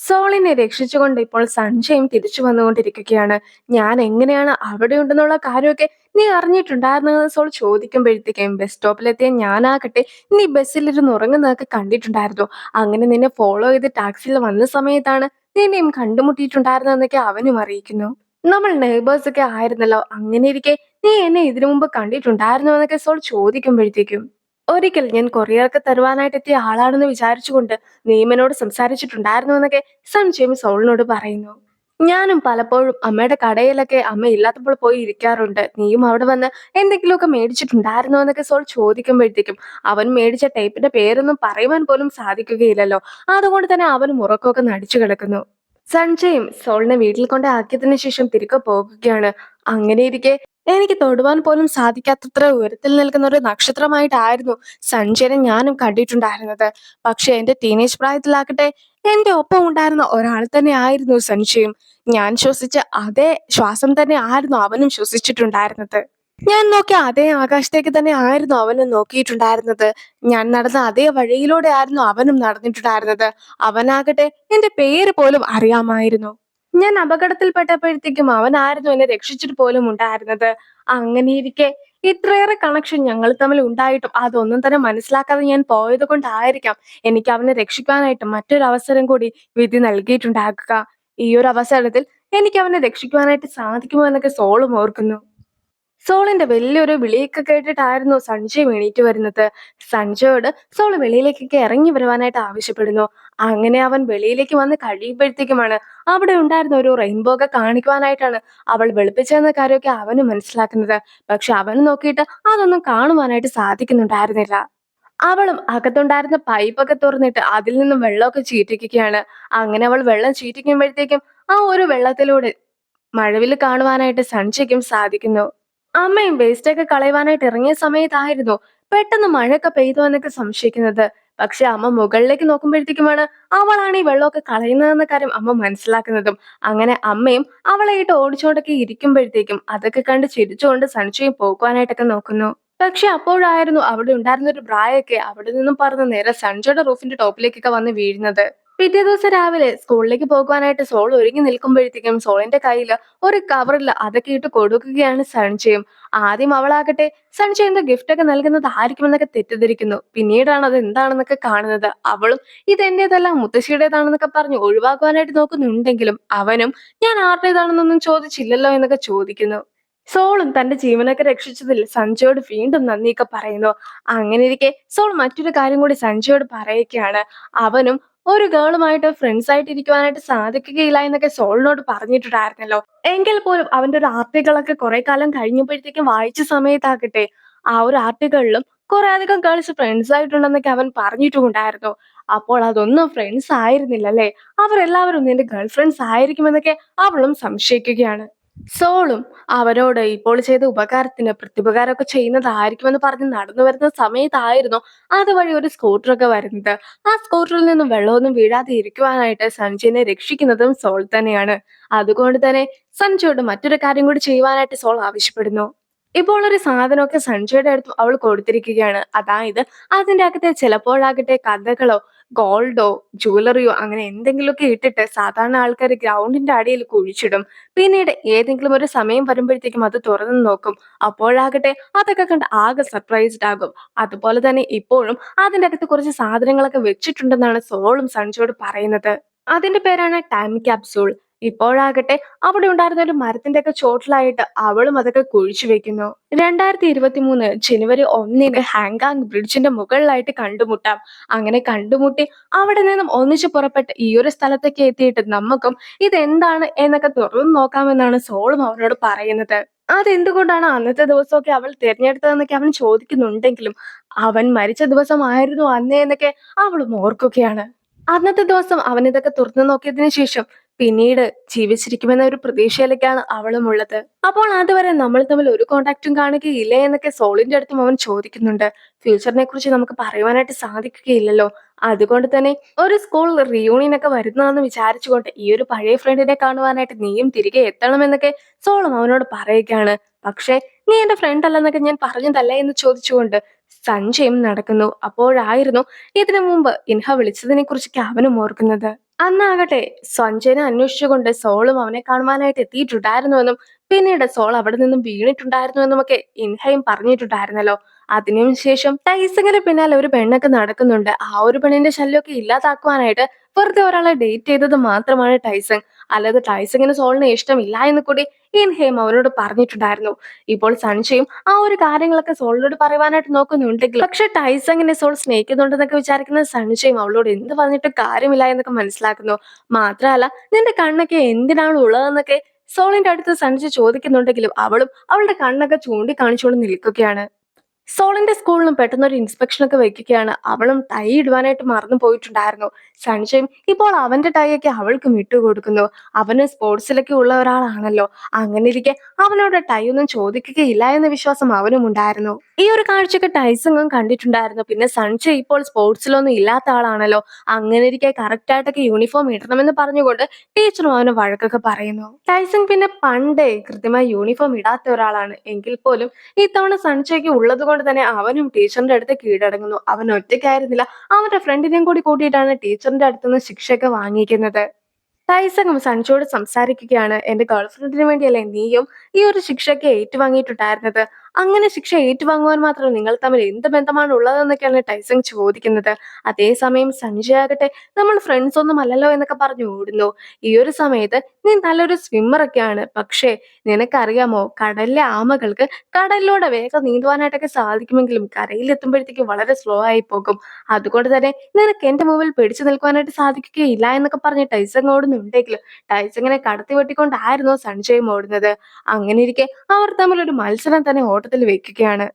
സോളിനെ രക്ഷിച്ചുകൊണ്ട് ഇപ്പോൾ സഞ്ജയും തിരിച്ചു വന്നുകൊണ്ടിരിക്കുകയാണ്. ഞാൻ എങ്ങനെയാണ് അവിടെ ഉണ്ടെന്നുള്ള കാര്യമൊക്കെ നീ അറിഞ്ഞിട്ടുണ്ടായിരുന്നെന്ന് സോൾ ചോദിക്കുമ്പോഴത്തേക്കും ബസ് സ്റ്റോപ്പിലെത്തിയ ഞാനാകട്ടെ നീ ബസ്സിലിരുന്ന് ഉറങ്ങുന്നതൊക്കെ കണ്ടിട്ടുണ്ടായിരുന്നു. അങ്ങനെ നിന്നെ ഫോളോ ചെയ്ത് ടാക്സിയിൽ വന്ന സമയത്താണ് നിന്നെയും കണ്ടുമുട്ടിയിട്ടുണ്ടായിരുന്നതെന്നൊക്കെ അവനും അറിയിക്കുന്നു. നമ്മൾ നെയ്ബേഴ്സ് ഒക്കെ ആയിരുന്നല്ലോ. അങ്ങനെ ഇരിക്കെ നീ എന്നെ ഇതിനു മുമ്പ് കണ്ടിട്ടുണ്ടായിരുന്നോ എന്നൊക്കെ സോൾ ചോദിക്കുമ്പോഴത്തേക്കും ഒരിക്കൽ ഞാൻ കൊറിയറൊക്കെ തരുവാനായിട്ട് എത്തിയ ആളാണെന്ന് വിചാരിച്ചുകൊണ്ട് നീമനോട് സംസാരിച്ചിട്ടുണ്ടായിരുന്നു എന്നൊക്കെ സഞ്ജയും സോളിനോട് പറയുന്നു. ഞാനും പലപ്പോഴും അമ്മയുടെ കടയിലൊക്കെ അമ്മ ഇല്ലാത്തപ്പോൾ പോയി ഇരിക്കാറുണ്ട്. നീയും അവിടെ വന്ന് എന്തെങ്കിലുമൊക്കെ മേടിച്ചിട്ടുണ്ടായിരുന്നോ എന്നൊക്കെ സോൾ ചോദിക്കുമ്പോഴത്തേക്കും അവൻ മേടിച്ച ടേപ്പിന്റെ പേരൊന്നും പറയുവാൻ പോലും സാധിക്കുകയില്ലല്ലോ. അതുകൊണ്ട് തന്നെ അവനും ഉറക്കമൊക്കെ നടിച്ചു കിടക്കുന്നു. സഞ്ജയും സോളിനെ വീട്ടിൽ കൊണ്ട് ആക്കിയതിനു ശേഷം തിരികെ പോകുകയാണ്. അങ്ങനെയിരിക്കെ എനിക്ക് തൊടുവാൻ പോലും സാധിക്കാത്തത്ര ഉയരത്തിൽ നിൽക്കുന്ന ഒരു നക്ഷത്രമായിട്ടായിരുന്നു സഞ്ജയനെ ഞാനും കണ്ടിട്ടുണ്ടായിരുന്നത്. പക്ഷെ എന്റെ ടീനേജ് പ്രായത്തിലാകട്ടെ എന്റെ ഒപ്പം ഉണ്ടായിരുന്ന ഒരാൾ തന്നെ ആയിരുന്നു സഞ്ജയും. ഞാൻ ശ്വസിച്ച അതേ ശ്വാസം തന്നെ ആയിരുന്നു അവനും ശ്വസിച്ചിട്ടുണ്ടായിരുന്നത്. ഞാൻ നോക്കിയ അതേ ആകാശത്തേക്ക് തന്നെ ആയിരുന്നു അവനും നോക്കിയിട്ടുണ്ടായിരുന്നത്. ഞാൻ നടന്ന അതേ വഴിയിലൂടെ ആയിരുന്നു അവനും നടന്നിട്ടുണ്ടായിരുന്നത്. അവനാകട്ടെ എന്റെ പേര് പോലും അറിയാമായിരുന്നു. ഞാൻ അപകടത്തിൽപ്പെട്ടപ്പോഴത്തേക്കും അവനായിരുന്നു എന്നെ രക്ഷിച്ചിട്ട് പോലും ഉണ്ടായിരുന്നത്. അങ്ങനെയിരിക്കെ ഇത്രയേറെ കണക്ഷൻ ഞങ്ങൾ തമ്മിൽ ഉണ്ടായിട്ടും അതൊന്നും തന്നെ മനസ്സിലാക്കാതെ ഞാൻ പോയത് കൊണ്ടായിരിക്കാം എനിക്ക് അവനെ രക്ഷിക്കാനായിട്ട് മറ്റൊരു അവസരം കൂടി വിധി നൽകിയിട്ടുണ്ടാകുക. ഈ ഒരു അവസരത്തിൽ എനിക്ക് അവനെ രക്ഷിക്കുവാനായിട്ട് സാധിക്കുമോ എന്നൊക്കെ സോളും ഓർക്കുന്നു. സോളിന്റെ വലിയൊരു വിളിയൊക്കെ കേട്ടിട്ടായിരുന്നു സഞ്ജയ് എണീറ്റ് വരുന്നത്. സഞ്ജയോട് സോൾ വെളിയിലേക്കൊക്കെ ഇറങ്ങി വരുവാനായിട്ട് ആവശ്യപ്പെടുന്നു. അങ്ങനെ അവൻ വെളിയിലേക്ക് വന്ന് കഴിയുമ്പോഴത്തേക്കുമാണ് അവിടെ ഉണ്ടായിരുന്ന ഒരു റെയിൻബോ ഒക്കെ കാണിക്കുവാനായിട്ടാണ് അവൾ വെളുപ്പിച്ചെന്ന കാര്യമൊക്കെ അവന് മനസ്സിലാക്കുന്നത്. പക്ഷെ അവന് നോക്കിയിട്ട് അതൊന്നും കാണുവാനായിട്ട് സാധിക്കുന്നുണ്ടായിരുന്നില്ല. അവളും അകത്തുണ്ടായിരുന്ന പൈപ്പൊക്കെ തുറന്നിട്ട് അതിൽ നിന്നും വെള്ളമൊക്കെ ചീറ്റിക്കുകയാണ്. അങ്ങനെ അവൾ വെള്ളം ചീറ്റിക്കുമ്പോഴത്തേക്കും ആ ഒരു വെള്ളത്തിലൂടെ മഴവിൽ കാണുവാനായിട്ട് സഞ്ജയ്ക്കും സാധിക്കുന്നു. അമ്മയും വേസ്റ്റൊക്കെ കളയുവാനായിട്ട് ഇറങ്ങിയ സമയത്തായിരുന്നു പെട്ടെന്ന് മഴയൊക്കെ പെയ്തു എന്നൊക്കെ സംശയിക്കുന്നത്. പക്ഷെ അമ്മ മുകളിലേക്ക് നോക്കുമ്പോഴത്തേക്കുമാണ് അവളാണ് ഈ വെള്ളമൊക്കെ കളയുന്നതെന്ന കാര്യം അമ്മ മനസ്സിലാക്കുന്നതും. അങ്ങനെ അമ്മയും അവളെ ഇട്ട് ഓടിച്ചുകൊണ്ടൊക്കെ ഇരിക്കുമ്പോഴത്തേക്കും അതൊക്കെ കണ്ട് ചിരിച്ചുകൊണ്ട് സഞ്ജയും പോകുവാനായിട്ടൊക്കെ നോക്കുന്നു. പക്ഷെ അപ്പോഴായിരുന്നു അവിടെ ഉണ്ടായിരുന്ന ഒരു ബ്രായൊക്കെ അവിടെ നിന്നും പറന്ന് നേരെ സഞ്ജയുടെ റൂഫിന്റെ ടോപ്പിലേക്കൊക്കെ വന്ന് വീഴുന്നത്. പിറ്റേ ദിവസം രാവിലെ സ്കൂളിലേക്ക് പോകുവാനായിട്ട് സോൾ ഒരുങ്ങി നിൽക്കുമ്പോഴത്തേക്കും സോളിന്റെ കയ്യിൽ ഒരു കവറിൽ അതൊക്കെ ഇട്ട് കൊടുക്കുകയാണ് സഞ്ജയും. ആദ്യം അവളാകട്ടെ സഞ്ജയ് എന്തോ ഗിഫ്റ്റ് ഒക്കെ നൽകുന്നത് ആയിരിക്കുമെന്നൊക്കെ തെറ്റിദ്ധരിക്കുന്നു. പിന്നീടാണ് അത് എന്താണെന്നൊക്കെ കാണുന്നത്. അവളും ഇത് എന്റേതല്ല മുത്തശ്ശിയുടേതാണെന്നൊക്കെ പറഞ്ഞ് ഒഴിവാക്കുവാനായിട്ട് നോക്കുന്നുണ്ടെങ്കിലും അവനും ഞാൻ ആരുടേതാണെന്നൊന്നും ചോദിച്ചില്ലല്ലോ എന്നൊക്കെ ചോദിക്കുന്നു. സോളും തന്റെ ജീവനൊക്കെ രക്ഷിച്ചതിൽ സഞ്ജയോട് വീണ്ടും നന്ദിയൊക്കെ പറയുന്നു. അങ്ങനെ ഇരിക്കെ സോൾ മറ്റൊരു കാര്യം കൂടി സഞ്ജയോട് പറയുകയാണ്. അവനും ഒരു ഗേളുമായിട്ട് ഫ്രണ്ട്സ് ആയിട്ട് ഇരിക്കുവാനായിട്ട് സാധിക്കുകയില്ല എന്നൊക്കെ സോളിനോട് പറഞ്ഞിട്ടുണ്ടായിരുന്നല്ലോ. എങ്കിൽ പോലും അവന്റെ ഒരു ആർട്ടിക്കിളൊക്കെ കുറെ കാലം കഴിഞ്ഞപ്പോഴത്തേക്കും വായിച്ച സമയത്താകട്ടെ ആ ഒരു ആർട്ടിക്കിളിലും കുറെ അധികം ഗേൾസ് ഫ്രണ്ട്സ് ആയിട്ടുണ്ടെന്നൊക്കെ അവൻ പറഞ്ഞിട്ടുമുണ്ടായിരുന്നു. അപ്പോൾ അതൊന്നും ഫ്രണ്ട്സ് ആയിരുന്നില്ല അല്ലെ, അവരെല്ലാവരും നിന്റെ ഗേൾ ഫ്രണ്ട്സ് ആയിരിക്കുമെന്നൊക്കെ അവളും സംശയിക്കുകയാണ്. സോളും അവനോട് ഇപ്പോൾ ചെയ്ത ഉപകാരത്തിന് പ്രത്യുപകാരമൊക്കെ ചെയ്യുന്നതായിരിക്കുമെന്ന് പറഞ്ഞ് നടന്നു വരുന്ന സമയത്തായിരുന്നു അതുവഴി ഒരു സ്കൂട്ടറൊക്കെ വരുന്നത്. ആ സ്കൂട്ടറിൽ നിന്നും വെള്ളമൊന്നും വീഴാതെ ഇരിക്കുവാനായിട്ട് സഞ്ജയനെ രക്ഷിക്കുന്നതും സോൾ തന്നെയാണ്. അതുകൊണ്ട് തന്നെ സഞ്ജയോട് മറ്റൊരു കാര്യം കൂടി ചെയ്യുവാനായിട്ട് സോൾ ആവശ്യപ്പെടുന്നു. ഇപ്പോൾ ഒരു സാധനമൊക്കെ സഞ്ജയുടെ അടുത്ത് അവൾ കൊടുത്തിരിക്കുകയാണ്. അതായത് അതിന്റെ അകത്തെ ചിലപ്പോഴാകട്ടെ കഥകളോ ഗോൾഡോ ജ്വല്ലറിയോ അങ്ങനെ എന്തെങ്കിലുമൊക്കെ ഇട്ടിട്ട് സാധാരണ ആൾക്കാർ ഗ്രൗണ്ടിന്റെ അടിയിൽ കുഴിച്ചിടും. പിന്നീട് ഏതെങ്കിലും ഒരു സമയം വരുമ്പോഴത്തേക്കും അത് തുറന്നു നോക്കും. അപ്പോഴാകട്ടെ അതൊക്കെ കണ്ട് ആകെ സർപ്രൈസ്ഡ് ആകും. അതുപോലെ തന്നെ ഇപ്പോഴും അതിന്റെ അകത്ത് കുറച്ച് സാധനങ്ങളൊക്കെ വെച്ചിട്ടുണ്ടെന്നാണ് സോളും സഞ്ജയോട് പറയുന്നത്. അതിന്റെ പേരാണ് ടൈം ക്യാപ്സൂൾ. ഇപ്പോഴാകട്ടെ അവിടെ ഉണ്ടായിരുന്ന ഒരു മരത്തിന്റെ ഒക്കെ ചോട്ടിലായിട്ട് അവളും അതൊക്കെ കുഴിച്ചു വെക്കുന്നു. 2023 ജനുവരി 1 ഹാങ്കാങ് ബ്രിഡ്ജിന്റെ മുകളിലായിട്ട് കണ്ടുമുട്ടാം. അങ്ങനെ കണ്ടുമുട്ടി അവിടെ നിന്നും ഒന്നിച്ചു പുറപ്പെട്ട് ഈ ഒരു സ്ഥലത്തേക്ക് എത്തിയിട്ട് നമുക്കും ഇതെന്താണ് എന്നൊക്കെ തുറന്നു നോക്കാമെന്നാണ് സോളും അവനോട് പറയുന്നത്. അതെന്തുകൊണ്ടാണ് അന്നത്തെ ദിവസമൊക്കെ അവൾ തിരഞ്ഞെടുത്തതെന്നൊക്കെ അവൻ ചോദിക്കുന്നുണ്ടെങ്കിലും അവൻ മരിച്ച ദിവസമായിരുന്നു അന്നേ എന്നൊക്കെ അവളും ഓർക്കുകയാണ്. അന്നത്തെ ദിവസം അവൻ ഇതൊക്കെ തുറന്നു നോക്കിയതിനു ശേഷം പിന്നീട് ജീവിച്ചിരിക്കുമെന്ന ഒരു പ്രതീക്ഷയിലേക്കാണ് അവളും ഉള്ളത്. അപ്പോൾ അതുവരെ നമ്മൾ തമ്മിൽ ഒരു കോണ്ടാക്റ്റും കാണുകയില്ലേ എന്നൊക്കെ സോളിന്റെ അടുത്തും അവൻ ചോദിക്കുന്നുണ്ട്. ഫ്യൂച്ചറിനെ കുറിച്ച് നമുക്ക് പറയുവാനായിട്ട് സാധിക്കുകയില്ലല്ലോ. അതുകൊണ്ട് തന്നെ ഒരു സ്കൂൾ റീയൂണിയൻ ഒക്കെ വരുന്നതെന്ന് വിചാരിച്ചുകൊണ്ട് ഈ ഒരു പഴയ ഫ്രണ്ടിനെ കാണുവാനായിട്ട് നീയും തിരികെ എത്തണമെന്നൊക്കെ സോളും അവനോട് പറയുകയാണ്. പക്ഷെ നീ എന്റെ ഫ്രണ്ട് അല്ലെന്നൊക്കെ ഞാൻ പറഞ്ഞതല്ലേ എന്ന് ചോദിച്ചുകൊണ്ട് സഞ്ജയും നടക്കുന്നു. അപ്പോഴായിരുന്നു ഇതിനു മുമ്പ് ഇൻഹ വിളിച്ചതിനെ കുറിച്ചൊക്കെ അവനും ഓർക്കുന്നത്. അന്നാകട്ടെ സഞ്ജയനെ അന്വേഷിച്ചുകൊണ്ട് സോളും അവനെ കാണുവാനായിട്ട് എത്തിയിട്ടുണ്ടായിരുന്നുവെന്നും പിന്നീട് സോൾ അവിടെ നിന്നും വീണിട്ടുണ്ടായിരുന്നുവെന്നുമൊക്കെ ഇൻഹയും പറഞ്ഞിട്ടുണ്ടായിരുന്നല്ലോ. അതിനും ശേഷം ടൈസങ്ങിന് പിന്നാലെ ഒരു പെണ്ണൊക്കെ നടക്കുന്നുണ്ട്. ആ ഒരു പെണ്ണിന്റെ ശല്യമൊക്കെ ഇല്ലാതാക്കുവാനായിട്ട് വെറുതെ ഒരാളെ ഡേറ്റ് ചെയ്തത് മാത്രമാണ് ടൈസൺ. അല്ലാതെ ടൈസങ്ങിന് സോളിനെ ഇഷ്ടമില്ല എന്ന് കൂടി ഇൻഹയും അവനോട് പറഞ്ഞിട്ടുണ്ടായിരുന്നു. ഇപ്പോൾ സഞ്ജയും ആ ഒരു കാര്യങ്ങളൊക്കെ സോളിനോട് പറയുവാനായിട്ട് നോക്കുന്നുണ്ടെങ്കിലും പക്ഷെ ടൈസങ്ങിനെ സോൾ സ്നേഹിക്കുന്നുണ്ടെന്നൊക്കെ വിചാരിക്കുന്ന സഞ്ജയും അവളോട് എന്ത് പറഞ്ഞിട്ട് കാര്യമില്ല എന്നൊക്കെ മനസ്സിലാക്കുന്നു. മാത്രമല്ല നിന്റെ കണ്ണൊക്കെ എന്തിനാണ് ഉള്ളതെന്നൊക്കെ സോളിന്റെ അടുത്ത് സഞ്ജയ് ചോദിക്കുന്നുണ്ടെങ്കിലും അവളും അവളുടെ കണ്ണൊക്കെ ചൂണ്ടിക്കാണിച്ചുകൊണ്ട് നിൽക്കുകയാണ്. സോളിന്റെ സ്കൂളിലും പെട്ടെന്നൊരു ഇൻസ്പെക്ഷൻ ഒക്കെ വെക്കുകയാണ്. അവളും ടൈ ഇടുവാനായിട്ട് മറന്നു പോയിട്ടുണ്ടായിരുന്നു. സഞ്ജയും ഇപ്പോൾ അവന്റെ ടൈ ഒക്കെ അവൾക്കും ഇട്ടുകൊടുക്കുന്നു. അവന് സ്പോർട്സിലൊക്കെ ഉള്ള ഒരാളാണല്ലോ. അങ്ങനെ ഇരിക്കെ അവനോട് ടൈ ഒന്നും ചോദിക്കുകയില്ല എന്ന വിശ്വാസം അവനും ഉണ്ടായിരുന്നു. ഈ ഒരു കാഴ്ചയൊക്കെ ടൈസങ്ങും കണ്ടിട്ടുണ്ടായിരുന്നു. പിന്നെ സഞ്ജയ് ഇപ്പോൾ സ്പോർട്സിലൊന്നും ഇല്ലാത്ത ആളാണല്ലോ. അങ്ങനെ ഇരിക്കെ കറക്റ്റ് ആയിട്ടൊക്കെ യൂണിഫോം ഇടണമെന്ന് പറഞ്ഞുകൊണ്ട് ടീച്ചറും അവന് വഴക്കൊക്കെ പറയുന്നു. ടൈസൺ പിന്നെ പണ്ടേ കൃത്യമായി യൂണിഫോം ഇടാത്ത ഒരാളാണ്. എങ്കിൽ പോലും ഇത്തവണ സഞ്ജയ്ക്ക് ഉള്ളത് കൊണ്ട് തന്നെ അവനും ടീച്ചറിന്റെ അടുത്ത് കീഴടങ്ങുന്നു. അവൻ ഒറ്റയ്ക്കായിരുന്നില്ല, അവന്റെ ഫ്രണ്ടിനെയും കൂടി കൂട്ടിയിട്ടാണ് ടീച്ചറിന്റെ അടുത്തുനിന്ന് ശിക്ഷയൊക്കെ വാങ്ങിക്കുന്നത്. ടൈസണും സഞ്ജയോട് സംസാരിക്കുകയാണ്. എന്റെ ഗേൾഫ്രണ്ടിന് വേണ്ടിയല്ലേ നീയും ഈ ഒരു ശിക്ഷയൊക്കെ ഏറ്റുവാങ്ങിയിട്ടുണ്ടായിരുന്നത്? അങ്ങനെ ശിക്ഷ ഏറ്റുവാങ്ങുവാൻ മാത്രം നിങ്ങൾ തമ്മിൽ എന്ത് ബന്ധമാണ് ഉള്ളതെന്നൊക്കെയാണ് ടൈസൺ ചോദിക്കുന്നത്. അതേസമയം സഞ്ജയ് ആകട്ടെ നമ്മൾ ഫ്രണ്ട്സ് ഒന്നും അല്ലല്ലോ എന്നൊക്കെ പറഞ്ഞു ഓടുന്നു. ഈ ഒരു സമയത്ത് നീ നല്ലൊരു സ്വിമ്മർ ഒക്കെയാണ്, പക്ഷേ നിനക്കറിയാമോ കടലിലെ ആമകൾക്ക് കടലിലൂടെ വേഗം നീന്തുവാനായിട്ടൊക്കെ സാധിക്കുമെങ്കിലും കരയിലെത്തുമ്പോഴത്തേക്ക് വളരെ സ്ലോ ആയി പോകും. അതുകൊണ്ട് തന്നെ നിനക്ക് എന്റെ മുമ്പിൽ പിടിച്ചു നിൽക്കുവാനായിട്ട് സാധിക്കുകയില്ല എന്നൊക്കെ പറഞ്ഞ് ടൈസൺ ഓടുന്നുണ്ടെങ്കിലും ടൈസങ്ങിനെ കടത്തി വെട്ടിക്കൊണ്ടായിരുന്നു സഞ്ജയും ഓടുന്നത്. അങ്ങനെ ഇരിക്കെ അവർ തമ്മിൽ ഒരു മത്സരം തന്നെ ഓട്ടത്തിൽ വെക്കുകയാണ്.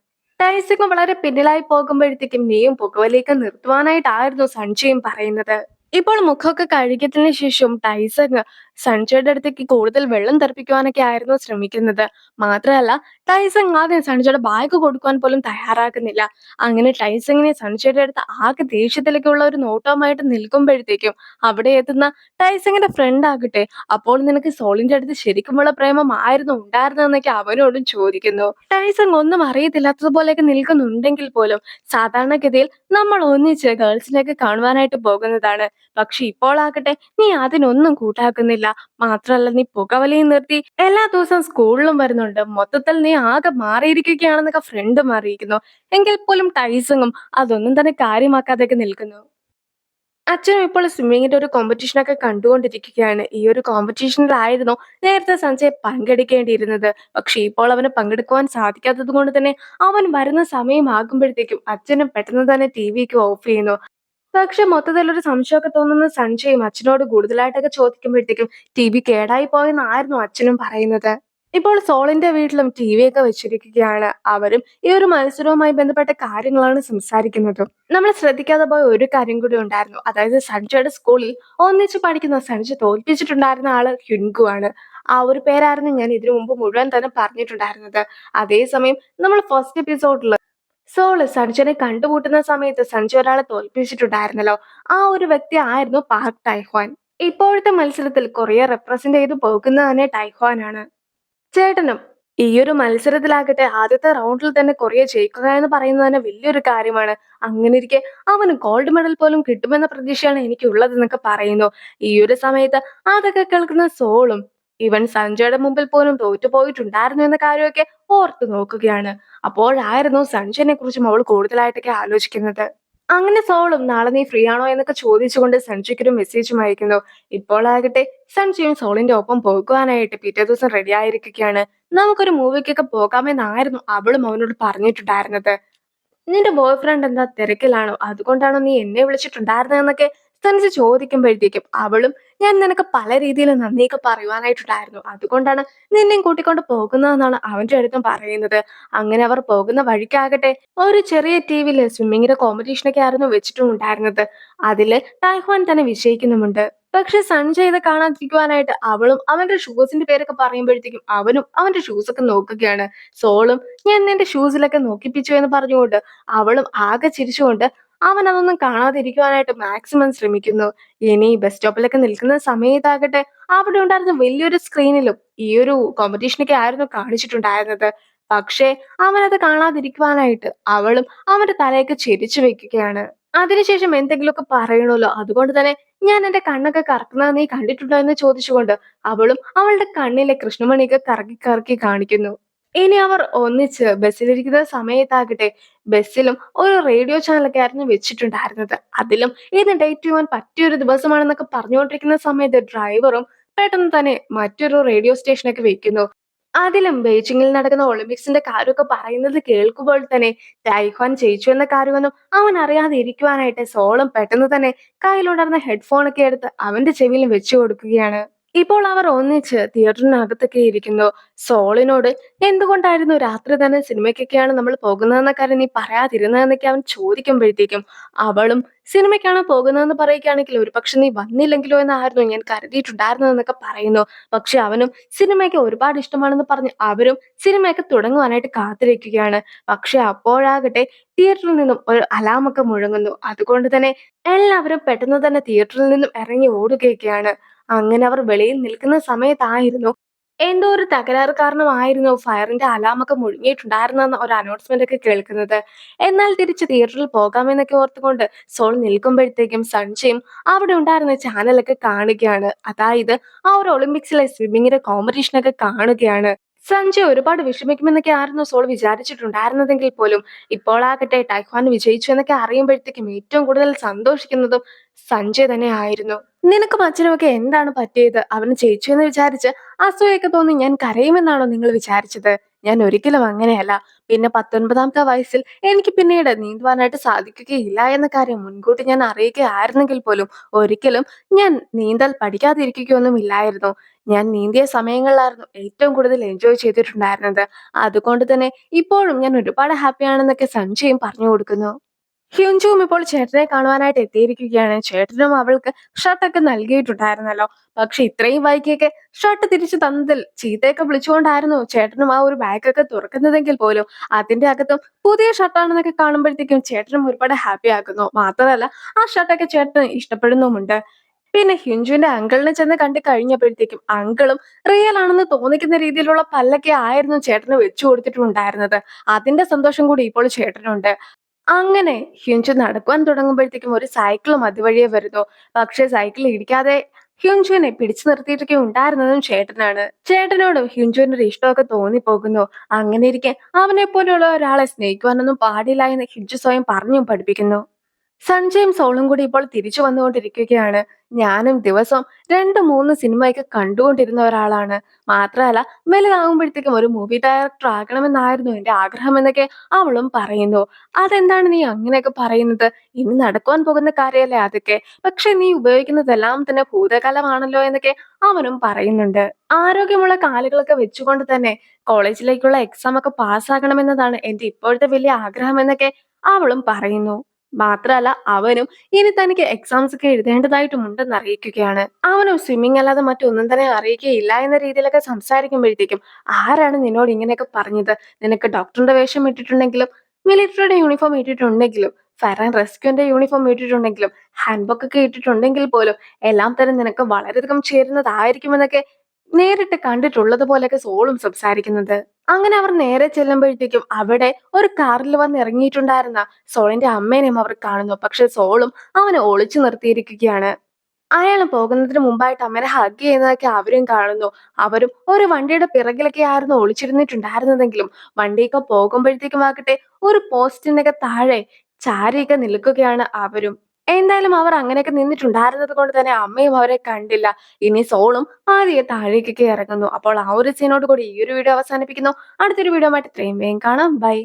ടൈസങ്ങ് വളരെ പിന്നിലായി പോകുമ്പോഴത്തേക്കും നീയും പുകവലിയൊക്കെ നിർത്തുവാനായിട്ടായിരുന്നു സഞ്ജയും പറയുന്നത്. ഇപ്പോൾ മുഖമൊക്കെ കഴുകിയതിനു ശേഷം ടൈസൺ സഞ്ജയുടെ അടുത്തേക്ക് കൂടുതൽ വെള്ളം തെറിപ്പിക്കുവാനൊക്കെ ആയിരുന്നു ശ്രമിക്കുന്നത്. മാത്രമല്ല ടൈസൺ ആദ്യം സഞ്ജയുടെ ബാഗ് കൊടുക്കുവാൻ പോലും തയ്യാറാക്കുന്നില്ല. അങ്ങനെ ടൈസങ്ങിനെ സഞ്ജയുടെ അടുത്ത് ആകെ ദേഷ്യത്തിലേക്കുള്ള ഒരു നോട്ടവുമായിട്ട് നിൽക്കുമ്പോഴത്തേക്കും അവിടെ എത്തുന്ന ടൈസങ്ങിന്റെ ഫ്രണ്ട് ആകട്ടെ അപ്പോൾ നിനക്ക് സോളിന്റെ അടുത്ത് ശരിക്കുമുള്ള പ്രേമമായിരുന്നു ഉണ്ടായിരുന്നതെന്നൊക്കെ അവനോടും ചോദിക്കുന്നു. ടൈസൺ ഒന്നും അറിയത്തില്ലാത്തതുപോലെയൊക്കെ നിൽക്കുന്നുണ്ടെങ്കിൽ പോലും സാധാരണഗതിയിൽ നമ്മൾ ഒന്നിച്ച് ഗേൾസിനെയൊക്കെ കാണുവാനായിട്ട് പോകുന്നതാണ്. പക്ഷെ ഇപ്പോൾ ആകട്ടെ നീ അതിനൊന്നും കൂട്ടാക്കുന്നില്ല. മാത്രല്ല നീ പുകവലിയും നിർത്തി എല്ലാ ദിവസവും സ്കൂളിലും വരുന്നുണ്ട്. മൊത്തത്തിൽ നീ ആകെ മാറിയിരിക്കുകയാണെന്നൊക്കെ ഫ്രണ്ടും അറിയിക്കുന്നു. എങ്കിൽ പോലും ടൈസങ്ങും അതൊന്നും തന്നെ കാര്യമാക്കാതെയൊക്കെ നിൽക്കുന്നു. അച്ഛനും ഇപ്പോൾ സ്വിമ്മിങ്ങിന്റെ ഒരു കോമ്പറ്റീഷനൊക്കെ കണ്ടുകൊണ്ടിരിക്കുകയാണ്. ഈ ഒരു കോമ്പറ്റീഷനിലായിരുന്നു നേരത്തെ സഞ്ജയ് പങ്കെടുക്കേണ്ടിയിരുന്നത്. പക്ഷെ ഇപ്പോൾ അവന് പങ്കെടുക്കുവാൻ സാധിക്കാത്തത് കൊണ്ട് തന്നെ അവൻ വരുന്ന സമയമാകുമ്പോഴത്തേക്കും അച്ഛനും പെട്ടെന്ന് തന്നെ ടി ഒക്കെ ഓഫ് ചെയ്യുന്നു. പക്ഷെ മൊത്തത്തിലൊരു സംശയമൊക്കെ തോന്നുന്ന സഞ്ജയും അച്ഛനോട് കൂടുതലായിട്ടൊക്കെ ചോദിക്കുമ്പോഴത്തേക്കും ടി കേടായി പോയെന്നായിരുന്നു അച്ഛനും പറയുന്നത്. ഇപ്പോൾ സോളിന്റെ വീട്ടിലും ടി ഒക്കെ വെച്ചിരിക്കുകയാണ്. അവരും ഈ ഒരു മത്സരവുമായി ബന്ധപ്പെട്ട കാര്യങ്ങളാണ് സംസാരിക്കുന്നത്. നമ്മൾ ശ്രദ്ധിക്കാതെ പോയ ഒരു കാര്യം കൂടി ഉണ്ടായിരുന്നു. അതായത് സഞ്ജയുടെ സ്കൂളിൽ ഒന്നിച്ച് പഠിക്കുന്ന സഞ്ജയ് തോൽപ്പിച്ചിട്ടുണ്ടായിരുന്ന ആള് ഹ്യുൻഗു ആണ്. ആ ഒരു പേരായിരുന്നു ഞാൻ ഇതിനു മുമ്പ് മുഴുവൻ തന്നെ പറഞ്ഞിട്ടുണ്ടായിരുന്നത്. അതേസമയം നമ്മൾ ഫസ്റ്റ് എപ്പിസോഡിൽ സോള് സഞ്ജയനെ കണ്ടുമുട്ടുന്ന സമയത്ത് സഞ്ജയ് ഒരാളെ തോൽപ്പിച്ചിട്ടുണ്ടായിരുന്നല്ലോ. ആ ഒരു വ്യക്തി ആയിരുന്നു പാർക്ക് ടൈഹ്വാൻ. ഇപ്പോഴത്തെ മത്സരത്തിൽ കൊറിയ റെപ്രസെന്റ് ചെയ്ത് പോകുന്നത് തന്നെ ടൈഹ്വാൻ ആണ്. ചേട്ടനും ഈ ഒരു മത്സരത്തിലാകട്ടെ ആദ്യത്തെ റൗണ്ടിൽ തന്നെ കൊറിയ ജയിക്കുക എന്ന് പറയുന്നത് തന്നെ വലിയൊരു കാര്യമാണ്. അങ്ങനെ ഇരിക്കെ അവന് ഗോൾഡ് മെഡൽ പോലും കിട്ടുമെന്ന പ്രതീക്ഷയാണ് എനിക്കുള്ളതെന്നൊക്കെ പറയുന്നു. ഈ ഒരു സമയത്ത് അതൊക്കെ കേൾക്കുന്ന സോളും ഇവൻ സഞ്ജയുടെ മുമ്പിൽ പോലും തോറ്റുപോയിട്ടുണ്ടായിരുന്നു എന്ന കാര്യമൊക്കെ ഓർത്തു നോക്കുകയാണ്. അപ്പോഴായിരുന്നു സഞ്ജയനെ കുറിച്ചും അവൾ കൂടുതലായിട്ടൊക്കെ ആലോചിക്കുന്നത്. അങ്ങനെ സോളും നാളെ നീ ഫ്രീ ആണോ എന്നൊക്കെ ചോദിച്ചുകൊണ്ട് സഞ്ജയ്ക്കൊരു മെസ്സേജും അയക്കുന്നു. ഇപ്പോളാകട്ടെ സഞ്ജയും സോളിന്റെ ഒപ്പം പോകുവാനായിട്ട് പിറ്റേ ദിവസം റെഡി ആയിരിക്കുകയാണ്. നമുക്കൊരു മൂവിക്കൊക്കെ പോകാമെന്നായിരുന്നു അവളും അവനോട് പറഞ്ഞിട്ടുണ്ടായിരുന്നത്. നിന്റെ ബോയ് ഫ്രണ്ട് എന്താ തിരക്കിലാണോ? അതുകൊണ്ടാണോ നീ എന്നെ വിളിച്ചിട്ടുണ്ടായിരുന്നതെന്നൊക്കെ സഞ്ജയ് ചോദിക്കുമ്പോഴത്തേക്കും അവളും ഞാൻ നിനക്ക് പല രീതിയിൽ നന്ദിയൊക്കെ പറയുവാനായിട്ടുണ്ടായിരുന്നു. അതുകൊണ്ടാണ് നിന്നെയും കൂട്ടിക്കൊണ്ട് പോകുന്നതെന്നാണ് അവന്റെ അടുത്തും പറയുന്നത്. അങ്ങനെ അവർ പോകുന്ന വഴിക്കാകട്ടെ ഒരു ചെറിയ ടി.വിയില് സ്വിമ്മിങ്ങിന്റെ കോമ്പറ്റീഷനൊക്കെ ആയിരുന്നു വെച്ചിട്ടുണ്ടായിരുന്നത്. അതില് ടൈഹ്വാൻ തന്നെ വിജയിക്കുന്നുമുണ്ട്. പക്ഷെ സഞ്ജയ് ഇത് കാണാതിരിക്കുവാനായിട്ട് അവളും അവന്റെ ഷൂസിന്റെ പേരൊക്കെ പറയുമ്പോഴത്തേക്കും അവനും അവന്റെ ഷൂസ് ഒക്കെ നോക്കുകയാണ്. സോളും ഞാൻ നിന്റെ ഷൂസിലൊക്കെ നോക്കിപ്പിച്ചു എന്ന് പറഞ്ഞുകൊണ്ട് അവളും ആകെ ചിരിച്ചുകൊണ്ട് അവൻ അതൊന്നും കാണാതിരിക്കുവാനായിട്ട് മാക്സിമം ശ്രമിക്കുന്നു. ഇനി ബസ് സ്റ്റോപ്പിലൊക്കെ നിൽക്കുന്ന സമയത്താകട്ടെ അവിടെ ഉണ്ടായിരുന്ന വലിയൊരു സ്ക്രീനിലും ഈ ഒരു കോമ്പറ്റീഷനൊക്കെ ആയിരുന്നു കാണിച്ചിട്ടുണ്ടായിരുന്നത്. പക്ഷേ അവനത് കാണാതിരിക്കുവാനായിട്ട് അവളും അവന്റെ തലയൊക്കെ ചെരിച്ചു വെക്കുകയാണ്. അതിനുശേഷം എന്തെങ്കിലുമൊക്കെ പറയണല്ലോ. അതുകൊണ്ട് തന്നെ ഞാൻ എന്റെ കണ്ണൊക്കെ കറക്കുന്നത് നീ കണ്ടിട്ടുണ്ടോ എന്ന് ചോദിച്ചുകൊണ്ട് അവളും അവളുടെ കണ്ണിലെ കൃഷ്ണമണിയൊക്കെ കറക്കി കറക്കി കാണിക്കുന്നു. ഇനി അവർ ഒന്നിച്ച് ബസ്സിലിരിക്കുന്ന സമയത്താകട്ടെ ബസ്സിലും ഒരു റേഡിയോ ചാനലൊക്കെ ആയിരുന്നു വെച്ചിട്ടുണ്ടായിരുന്നത്. അതിലും ഇന്ന് ഡേറ്റ് ചെയ്യുവാൻ പറ്റിയൊരു ദിവസമാണെന്നൊക്കെ പറഞ്ഞുകൊണ്ടിരിക്കുന്ന സമയത്ത് ഡ്രൈവറും പെട്ടെന്ന് തന്നെ മറ്റൊരു റേഡിയോ സ്റ്റേഷനൊക്കെ വെക്കുന്നു. അതിലും ബെയ്ജിങ്ങിൽ നടക്കുന്ന ഒളിമ്പിക്സിന്റെ കാര്യമൊക്കെ പറയുന്നത് കേൾക്കുമ്പോൾ തന്നെ ടൈഹ്വാൻ ജയിച്ചു എന്ന കാര്യമൊന്നും അവൻ അറിയാതെ ഇരിക്കുവാനായിട്ട് സോളം പെട്ടെന്ന് തന്നെ കയ്യിലുണ്ടായിരുന്ന ഹെഡ്ഫോണൊക്കെ എടുത്ത് അവന്റെ ചെവിയിൽ വെച്ചു കൊടുക്കുകയാണ്. ഇപ്പോൾ അവർ ഒന്നിച്ച് തിയേറ്ററിനകത്തൊക്കെ ഇരിക്കുന്നു. സോളിനോട് എന്തുകൊണ്ടായിരുന്നു രാത്രി തന്നെ സിനിമയ്ക്കൊക്കെയാണ് നമ്മൾ പോകുന്നതെന്ന കാര്യം നീ പറയാതിരുന്നതെന്നൊക്കെ അവൻ ചോദിക്കുമ്പോഴത്തേക്കും അവളും സിനിമയ്ക്കാണ് പോകുന്നതെന്ന് പറയുകയാണെങ്കിൽ ഒരുപക്ഷെ നീ വന്നില്ലെങ്കിലോ എന്നായിരുന്നു ഞാൻ കരുതിയിട്ടുണ്ടായിരുന്നതെന്നൊക്കെ പറയുന്നു. പക്ഷെ അവനും സിനിമയ്ക്ക് ഒരുപാട് ഇഷ്ടമാണെന്ന് പറഞ്ഞ് അവരും സിനിമയൊക്കെ തുടങ്ങുവാനായിട്ട് കാത്തിരിക്കുകയാണ്. പക്ഷെ അപ്പോഴാകട്ടെ തിയേറ്ററിൽ നിന്നും ഒരു അലാമൊക്കെ മുഴങ്ങുന്നു. അതുകൊണ്ട് തന്നെ എല്ലാവരും പെട്ടെന്ന് തന്നെ തിയേറ്ററിൽ നിന്നും ഇറങ്ങി ഓടുകയൊക്കെയാണ്. അങ്ങനെ അവർ വെളിയിൽ നിൽക്കുന്ന സമയത്തായിരുന്നു എന്തോ ഒരു തകരാറ് കാരണമായിരുന്നു ഫയറിന്റെ അലാമൊക്കെ മുഴുങ്ങിയിട്ടുണ്ടായിരുന്നെന്ന ഒരു അനൗൺസ്മെന്റ് ഒക്കെ കേൾക്കുന്നത്. എന്നാൽ തിരിച്ച് തിയേറ്ററിൽ പോകാമെന്നൊക്കെ ഓർത്തുകൊണ്ട് സോൾ നിൽക്കുമ്പോഴത്തേക്കും സഞ്ജയും അവിടെ ഉണ്ടായിരുന്ന ചാനലൊക്കെ കാണുകയാണ്. അതായത് ആ ഒരു ഒളിമ്പിക്സിലെ സ്വിമ്മിങ്ങിന്റെ കോമ്പറ്റീഷനൊക്കെ കാണുകയാണ്. സഞ്ജയ് ഒരുപാട് വിഷമിക്കുമെന്നൊക്കെ ആയിരുന്നു സോൾ വിചാരിച്ചിട്ടുണ്ടായിരുന്നതെങ്കിൽ പോലും ഇപ്പോളാകട്ടെ ടൈക്വാൻ വിജയിച്ചു എന്നൊക്കെ അറിയുമ്പോഴത്തേക്കും ഏറ്റവും കൂടുതൽ സന്തോഷിക്കുന്നതും സഞ്ജയ് തന്നെ ആയിരുന്നു. നിനക്കും അച്ഛനുമൊക്കെ എന്താണ് പറ്റിയത്? അവന് ജയിച്ചു എന്ന് വിചാരിച്ച് അസൂയൊക്കെ തോന്നി ഞാൻ കരയുമെന്നാണോ നിങ്ങൾ വിചാരിച്ചത്? ഞാൻ ഒരിക്കലും അങ്ങനെയല്ല. പിന്നെ 19ാമത്തെ വയസ്സിൽ എനിക്ക് പിന്നീട് നീന്തുവാനായിട്ട് സാധിക്കുകയില്ല എന്ന കാര്യം മുൻകൂട്ടി ഞാൻ അറിയുകയായിരുന്നെങ്കിൽ പോലും ഒരിക്കലും ഞാൻ നീന്തൽ പഠിക്കാതിരിക്കുകയൊന്നുമില്ലായിരുന്നു. ഞാൻ നീന്തിയ സമയങ്ങളിലായിരുന്നു ഏറ്റവും കൂടുതൽ എൻജോയ് ചെയ്തിട്ടുണ്ടായിരുന്നത്. അതുകൊണ്ട് തന്നെ ഇപ്പോഴും ഞാൻ ഒരുപാട് ഹാപ്പിയാണെന്നൊക്കെ സഞ്ജയും പറഞ്ഞു കൊടുക്കുന്നു. ഹ്യുൻജുവും ഇപ്പോൾ ചേട്ടനെ കാണുവാനായിട്ട് എത്തിയിരിക്കുകയാണ്. ചേട്ടനും അവൾക്ക് ഷർട്ടൊക്കെ നൽകിയിട്ടുണ്ടായിരുന്നല്ലോ. പക്ഷെ ഇത്രയും വൈകിയൊക്കെ ഷർട്ട് തിരിച്ചു തന്നതിൽ ചീത്തയൊക്കെ വിളിച്ചുകൊണ്ടായിരുന്നു ചേട്ടനും ആ ഒരു ബാഗൊക്കെ തുറക്കുന്നതെങ്കിൽ പോലും അതിന്റെ അകത്തും പുതിയ ഷർട്ടാണെന്നൊക്കെ കാണുമ്പോഴത്തേക്കും ചേട്ടനും ഒരുപാട് ഹാപ്പി ആക്കുന്നു. മാത്രമല്ല ആ ഷർട്ടൊക്കെ ചേട്ടന് ഇഷ്ടപ്പെടുന്നുമുണ്ട്. പിന്നെ ഹ്യുൻജുവിന്റെ അങ്കിളിനെ ചെന്ന് കണ്ടു കഴിഞ്ഞപ്പോഴത്തേക്കും അങ്കിളും റിയൽ ആണെന്ന് തോന്നിക്കുന്ന രീതിയിലുള്ള പല്ലൊക്കെ ആയിരുന്നു ചേട്ടന് വെച്ചു കൊടുത്തിട്ടുണ്ടായിരുന്നത്. അതിന്റെ സന്തോഷം കൂടി ഇപ്പോൾ ചേട്ടനുണ്ട്. അങ്ങനെ ഹ്യുൻചു നടക്കുവാൻ തുടങ്ങുമ്പോഴത്തേക്കും ഒരു സൈക്കിളും അതുവഴിയെ വരുന്നു. പക്ഷെ സൈക്കിൾ ഇടിക്കാതെ ഹ്യുൻചുവിനെ പിടിച്ചു നിർത്തിയിട്ടൊക്കെ ഉണ്ടായിരുന്നതും ചേട്ടനാണ്. ചേട്ടനോടും ഹ്യുൻചുവിന്റെ ഒരു ഇഷ്ടമൊക്കെ തോന്നിപ്പോകുന്നു. അങ്ങനെ ഇരിക്കെ അവനെ പോലെയുള്ള ഒരാളെ സ്നേഹിക്കുവാനൊന്നും പാടില്ല എന്ന് ഹ്യുൻചു സ്വയം പറഞ്ഞും പഠിപ്പിക്കുന്നു. സഞ്ജയും സോളും കൂടി ഇപ്പോൾ തിരിച്ചു വന്നുകൊണ്ടിരിക്കുകയാണ്. ഞാനും ദിവസവും 2, 3 സിനിമയൊക്കെ കണ്ടുകൊണ്ടിരുന്ന ഒരാളാണ്. മാത്രമല്ല വലുതാകുമ്പോഴത്തേക്കും ഒരു മൂവി ഡയറക്ടർ ആകണമെന്നായിരുന്നു എന്റെ ആഗ്രഹം എന്നൊക്കെ അവളും പറയുന്നു. അതെന്താണ് നീ അങ്ങനെയൊക്കെ പറയുന്നത്? ഇനി നടക്കുവാൻ പോകുന്ന കാര്യമല്ലേ അതൊക്കെ. പക്ഷെ നീ ഉപയോഗിക്കുന്നതെല്ലാം തന്നെ ഭൂതകാലമാണല്ലോ എന്നൊക്കെ അവനും പറയുന്നുണ്ട്. ആരോഗ്യമുള്ള കാലുകളൊക്കെ വെച്ചുകൊണ്ട് തന്നെ കോളേജിലേക്കുള്ള എക്സാം ഒക്കെ പാസ്സാകണമെന്നതാണ് എന്റെ ഇപ്പോഴത്തെ വലിയ ആഗ്രഹം എന്നൊക്കെ അവളും പറയുന്നു. മാത്രല്ല അവനും ഇനി തനിക്ക് എക്സാംസ് ഒക്കെ എഴുതേണ്ടതായിട്ടുമുണ്ടെന്ന് അറിയിക്കുകയാണ്. അവനും സ്വിമ്മിങ് അല്ലാതെ മറ്റൊന്നും തന്നെ അറിയിക്കുകയില്ല എന്ന രീതിയിലൊക്കെ സംസാരിക്കുമ്പോഴത്തേക്കും ആരാണ് നിന്നോട് ഇങ്ങനെയൊക്കെ പറഞ്ഞത്? നിനക്ക് ഡോക്ടറിന്റെ വേഷം ഇട്ടിട്ടുണ്ടെങ്കിലും മിലിറ്ററിയുടെ യൂണിഫോം ഇട്ടിട്ടുണ്ടെങ്കിലും ഫയർ ആൻഡ് റെസ്ക്യൂന്റെ യൂണിഫോം ഇട്ടിട്ടുണ്ടെങ്കിലും ഹാൻഡ് ബുക്ക് ഒക്കെ ഇട്ടിട്ടുണ്ടെങ്കിൽ പോലും എല്ലാം തന്നെ നിനക്ക് വളരെയധികം ചേരുന്നതായിരിക്കുമെന്നൊക്കെ നേരിട്ട് കണ്ടിട്ടുള്ളത് പോലെയൊക്കെ സോളും സംസാരിക്കുന്നത്. അങ്ങനെ അവർ നേരെ ചെല്ലുമ്പോഴത്തേക്കും അവിടെ ഒരു കാറിൽ വന്ന് ഇറങ്ങിയിട്ടുണ്ടായിരുന്ന സോളിന്റെ അമ്മേനെയും അവർ കാണുന്നു. പക്ഷെ സോളും അവനെ ഒളിച്ചു നിർത്തിയിരിക്കുകയാണ്. അയാൾ പോകുന്നതിന് മുമ്പായിട്ട് അമ്മേനെ ഹഗ് ചെയ്യുന്നതൊക്കെ അവരും കാണുന്നു. അവരും ഒരു വണ്ടിയുടെ പിറകിലൊക്കെ ആയിരുന്നു ഒളിച്ചിരുന്നിട്ടുണ്ടായിരുന്നതെങ്കിലും വണ്ടിയൊക്കെ പോകുമ്പോഴത്തേക്കും ആകട്ടെ ഒരു പോസ്റ്റിനൊക്കെ താഴെ ചാരിയൊക്കെ നിൽക്കുകയാണ് അവരും. എന്തായാലും അവർ അങ്ങനെയൊക്കെ നിന്നിട്ടുണ്ടായിരുന്നത് കൊണ്ട് തന്നെ അമ്മയും അവരെ കണ്ടില്ല. ഇനി സോളും ആദ്യം താഴേക്കൊക്കെ ഇറങ്ങുന്നു. അപ്പോൾ ആ ഒരു സീനോട് കൂടി ഈ ഒരു വീഡിയോ അവസാനിപ്പിക്കുന്നു. അടുത്തൊരു വീഡിയോ ആയിട്ട് ഇത്രയും വേഗം കാണാം. ബൈ.